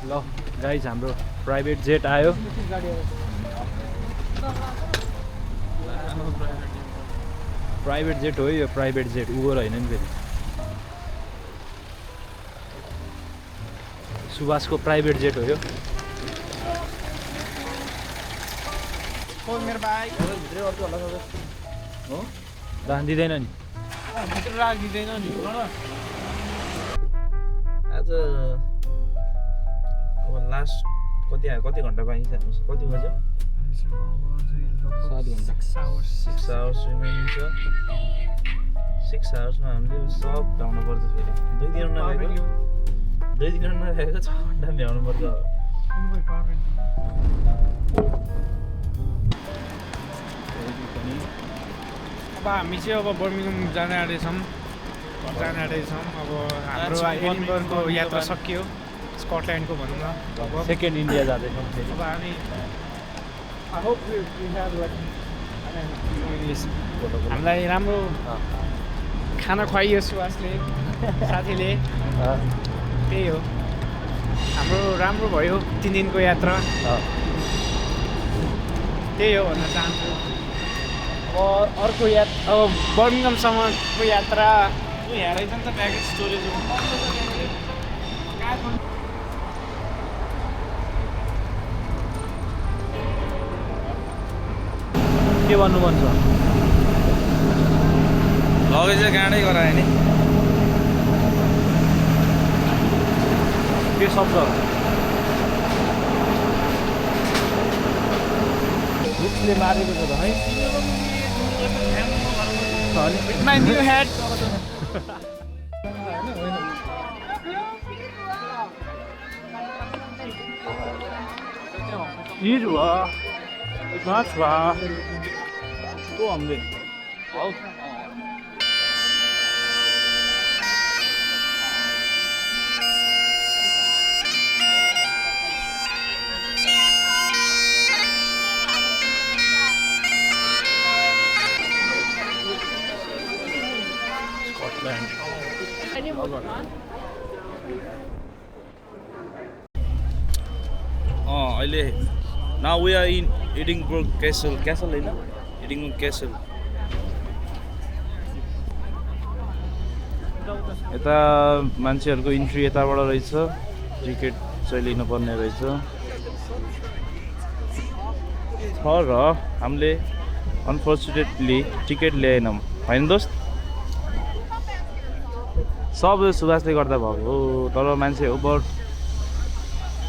ल गाइज हाम्रो private jet आयो। प्राइभेट जेट हो यो, प्राइभेट जेट, उबर होइन नि फेरि। सुभाषको प्राइभेट जेट हो यो। मेरो बाइक भित्रै गर्छु होला सबै हो राख्न दिँदैन नि, भित्र राखिदिँदैन नि। आज अब लास्ट कति घन्टा बाँकी छ? कति बज्यो? 6 hours 6 आवर्स रिमेनिङ छ। 6 आवर्समा हामीले सब भ्याउनु पर्छ। फेरि 2 दिन नभएको 6 घन्टा भ्याउनु पर्छ। अब हामी चाहिँ अब बर्मिङहाम जान आँटेछौँ। अब हाम्रो एडिनबर्गको यात्रा सकियो, स्कटल्यान्डको भनौँ न। अब सेकेन्ड इन्डिया जाँदैछौँ फेरि। अब हामी हामीलाई राम्रो खाना खुवाइयो सुवासले, साथीले। त्यही हो, हाम्रो राम्रो भयो 3 दिनको यात्रा। त्यही हो भन्न चाहन्छु। अब अर्को अब बर्मिङहामसम्मको यात्रा यहाँ रहेछ नि त प्याकेज स्टोरेज। के भन्नु मन छ? लगेज चाहिँ गाडै गरायो नि। के शब्द? रुखले मारेको छ त है। with my new hat. हिज भयो, माछ भयो, तो हामीले हौ अहिले now we are in Edinburgh castle होइन, एडिनबर्ग क्यासल। यता मान्छेहरूको इन्ट्री यताबाट रहेछ, टिकट चाहिँ लिनुपर्ने रहेछ। तर हामीले अनफर्चुनेटली टिकट ल्याएनौँ होइन दोस्त। सब सुभाषले गर्दा भएको, तर मान्छे ओभर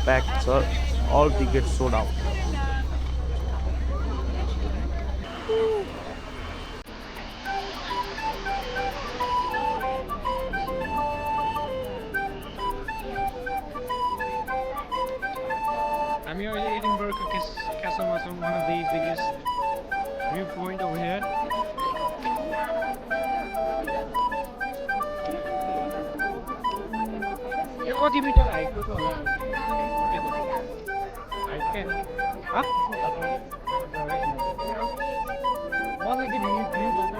प्याक छ। All ticket sold out. हामी अहिले एडिनबर्गको क्यासलमा छौँ। One of the biggest view point over here. यो कति मिटर हाइटको छ होला?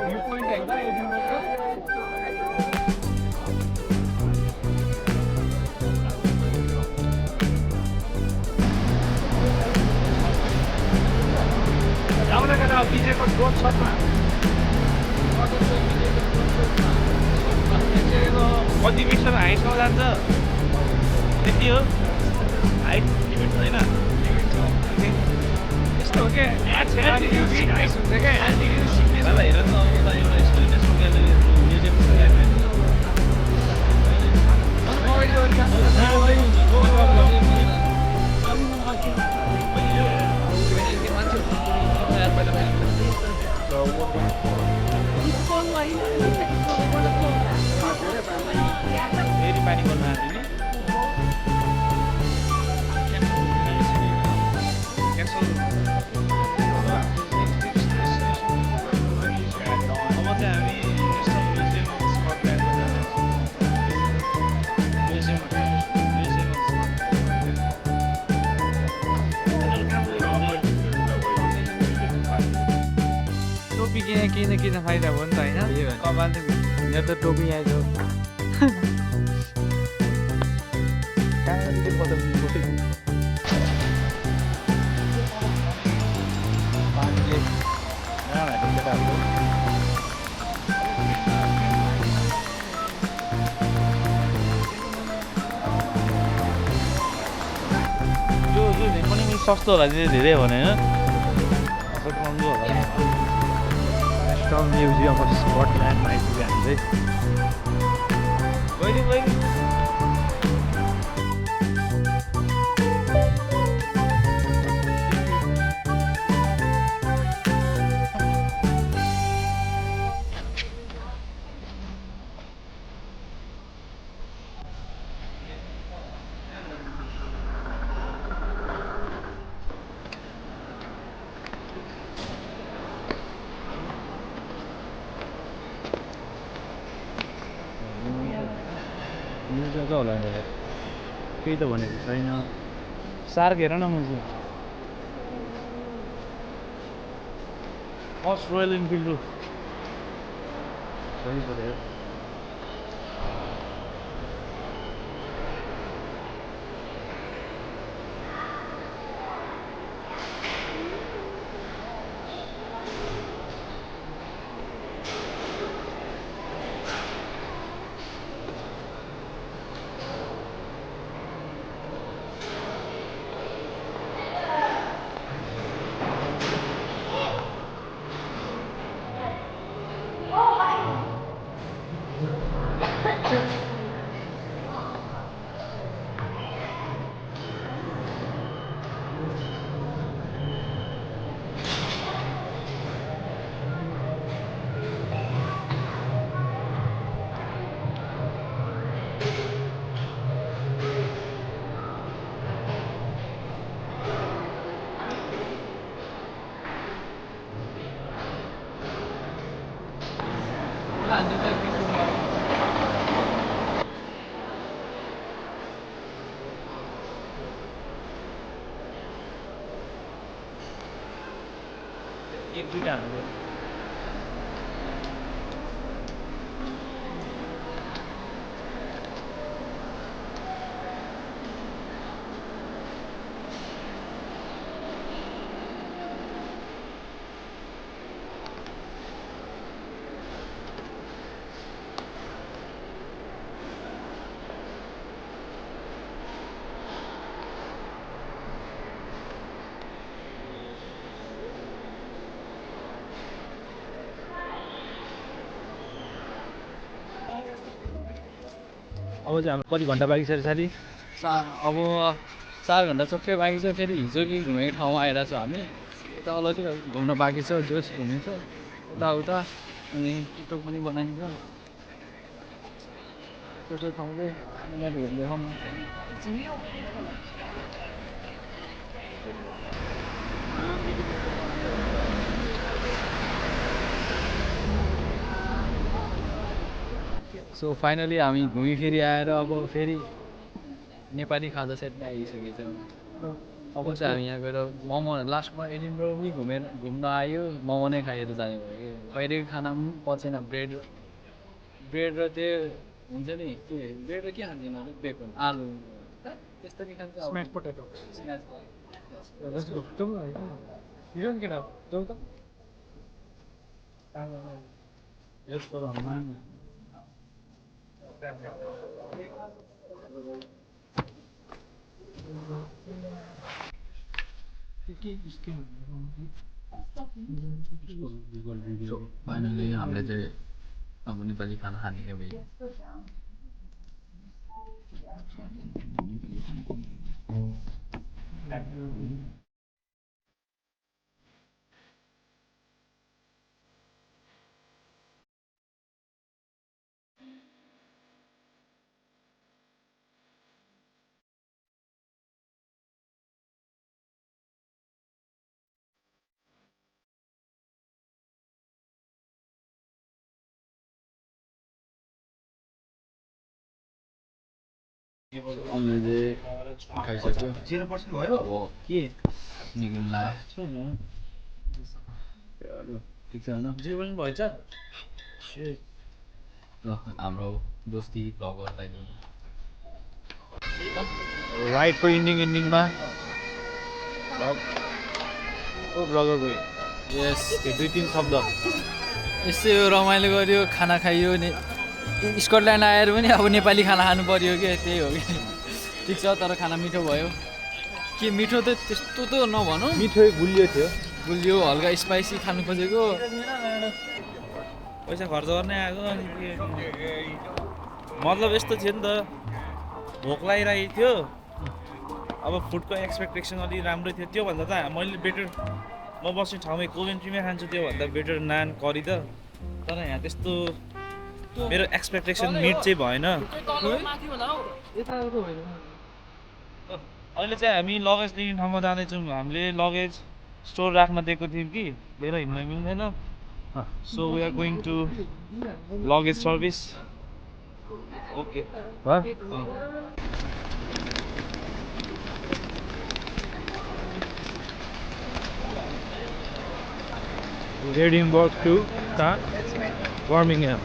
भ्यू पोइन्ट होइन एडिनबर्गको। विजयको ग्रोथ छतमा कति मिटर हाइटमा जान्छ त्यति हो। हाइट लिमिट छैन, यस्तो हो क्या। हुन्छ क्या सिक्नेर हेर न। एउटा फेरि पानी पर्न आएको नि। केही न केही त फाइदा हो नि त होइन। कपाल त यहाँ त टोपी आएछ। त्यो बताउने फोटो पानीले राम्ररी केटाहरूको यो पनि सस्तो होला धेरै भने होइन महँगो होला स्ट्रङ म्युजियम अफ स्कटल्यान्डमा आइपुग्यो हामी चाहिँ बहिनी यो जग्गा होला नि केही त भनेको छैन सार्क हेर न मुझे फर्स्ट रोयल इनफिल्ड सही पऱ्यो एक दुईवटा हाल्नु अब चाहिँ हाम्रो कति घन्टा बाँकी छ साथी अब 4 घन्टा चक्कै बाँकी छ फेरि हिजो कि घुमेको ठाउँमा आइरहेको छ हामी यता अलति घुम्न बाँकी छ जोस घुमिन्छ उता अनि टिकटक पनि बनाइन्छ त्यो ठाउँ चाहिँ उनीहरू देखाउनु सो फाइनली हामी घुमिफिरी आएर अब फेरि नेपाली खाजा सेटमा आइसकेको छ अब चाहिँ हामी यहाँ गएर मोमो लास्टमा एडिनबर्ग पनि घुम्न आयो मोमो नै खाएर जाने भयो कि बाहिरको खाना पनि पचेन ब्रेड र त्यो हुन्छ नि के ब्रेड र के खाँदैन बेकन आलु त्यसरी खान्छ स्म्यास पोटेटो फाइनली हामीले चाहिँ अब नेपाली खाना खाने क्या भाइ हामीले चाहिँ खाइसक्यो 0% भयो अब के निक्लिनु लाग्यो ठिक छ होइन 0% भएछ ल हाम्रो दोस्ती भ्लगरलाई राइडको इन्डिङमा ब्लगर गयो यस त्यो 2-3 शब्द यसो रमाइलो गऱ्यो खाना खाइयो स्कटल्यान्ड आएर पनि अब नेपाली खाना खानु पर्यो कि त्यही हो कि ठिक छ तर खाना मिठो भयो के मिठो त त्यस्तो त नभनौँ मिठो गुलियो थियो गुलियो हल्का स्पाइसी खानु खोजेको पैसा खर्च गर्ने आएको अनि मतलब यस्तो थियो नि त भोक लागिरहेको थियो अब फुडको एक्सपेक्टेसन अलि राम्रो थियो त्योभन्दा त मैले बेटर म बस्ने ठाउँमै कोभेन्ट्रीमै खान्छु त्योभन्दा बेटर नान करी त तर यहाँ त्यस्तो मेरो एक्सपेक्टेसन मिट चाहिँ भएन अहिले चाहिँ हामी लगेज लिने ठाउँमा जाँदैछौँ हामीले लगेज स्टोर राख्न दिएको थियौँ कि लिएर हिँड्न मिल्दैन so we are going to luggage service okay Edinburgh to Birmingham.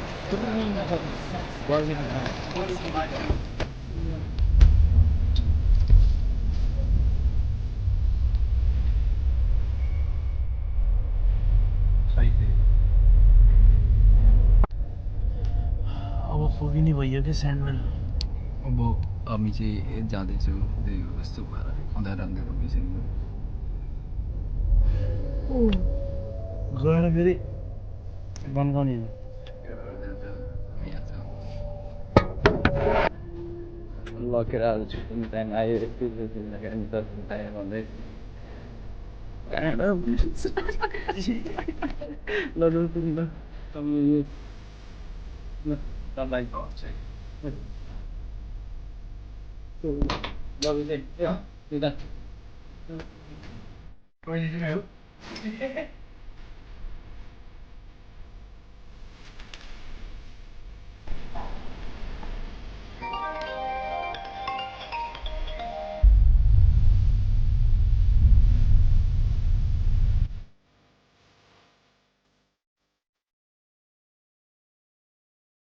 अब पुगिने भइयो क्या स्यान्डल अब हामी चाहिँ जाँदैछौँ त्यही हो जस्तो भएर अँध्यारो अँध्यारो भइसक्यो गएर फेरि बनाउने लगेर त्यहाँदेखि आयो भन्दै ल